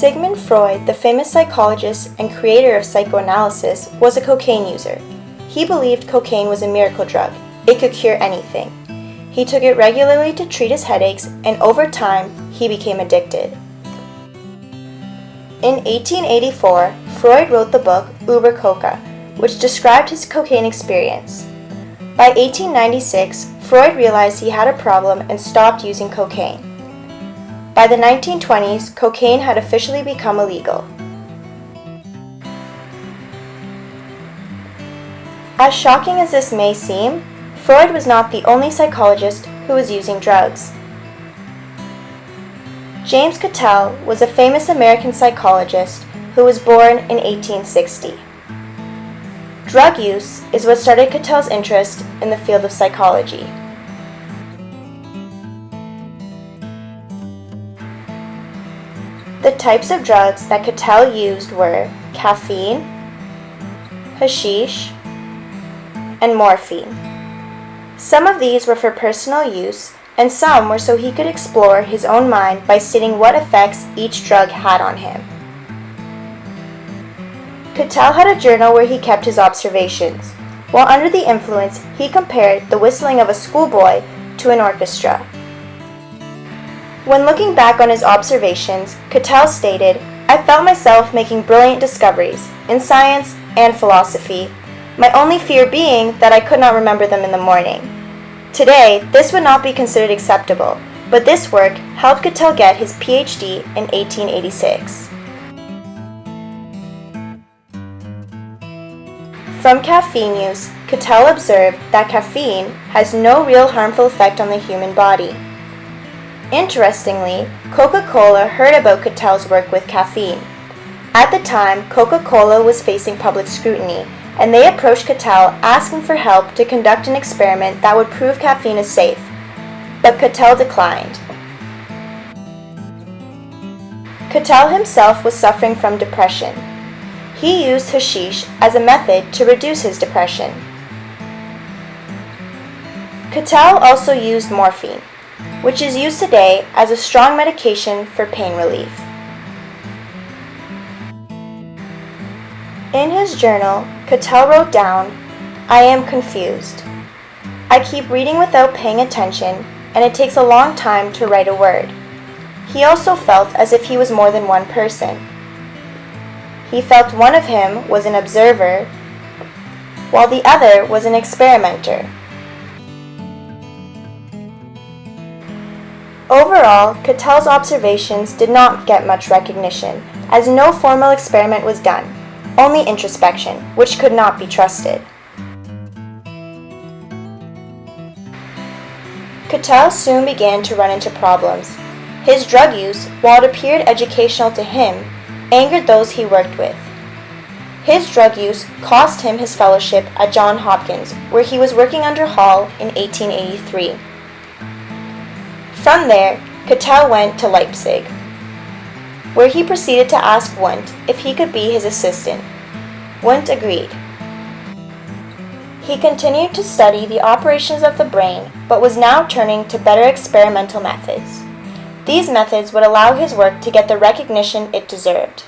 Sigmund Freud, the famous psychologist and creator of psychoanalysis, was a cocaine user. He believed cocaine was a miracle drug. It could cure anything. He took it regularly to treat his headaches, and over time, he became addicted. In 1884, Freud wrote the book Über Coca, which described his cocaine experience. By 1896, Freud realized he had a problem and stopped using cocaine. By the 1920s, cocaine had officially become illegal. As shocking as this may seem, Freud was not the only psychologist who was using drugs. James Cattell was a famous American psychologist who was born in 1860. Drug use is what started Cattell's interest in the field of psychology. The types of drugs that Cattell used were caffeine, hashish, and morphine. Some of these were for personal use, and some were so he could explore his own mind by stating what effects each drug had on him. Cattell had a journal where he kept his observations. While under the influence, he compared the whistling of a schoolboy to an orchestra. When looking back on his observations, Cattell stated, "I felt myself making brilliant discoveries in science and philosophy, my only fear being that I could not remember them in the morning." Today, this would not be considered acceptable, but this work helped Cattell get his PhD in 1886. From caffeine use, Cattell observed that caffeine has no real harmful effect on the human body. Interestingly, Coca-Cola heard about Cattell's work with caffeine. At the time, Coca-Cola was facing public scrutiny, and they approached Cattell asking for help to conduct an experiment that would prove caffeine is safe, but Cattell declined. Cattell himself was suffering from depression. He used hashish as a method to reduce his depression. Cattell also used morphine, which is used today as a strong medication for pain relief. In his journal, Cattell wrote down, "I am confused. I keep reading without paying attention, and it takes a long time to write a word." He also felt as if he was more than one person. He felt one of him was an observer, while the other was an experimenter. Overall, Cattell's observations did not get much recognition, as no formal experiment was done, only introspection, which could not be trusted. Cattell soon began to run into problems. His drug use, while it appeared educational to him, angered those he worked with. His drug use cost him his fellowship at Johns Hopkins, where he was working under Hall in 1883. From there, Cattell went to Leipzig, where he proceeded to ask Wundt if he could be his assistant. Wundt agreed. He continued to study the operations of the brain, but was now turning to better experimental methods. These methods would allow his work to get the recognition it deserved.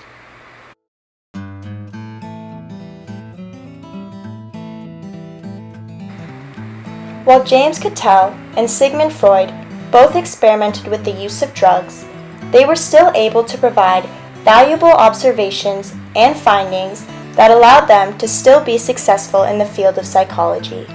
While James Cattell and Sigmund Freud both experimented with the use of drugs, they were still able to provide valuable observations and findings that allowed them to still be successful in the field of psychology.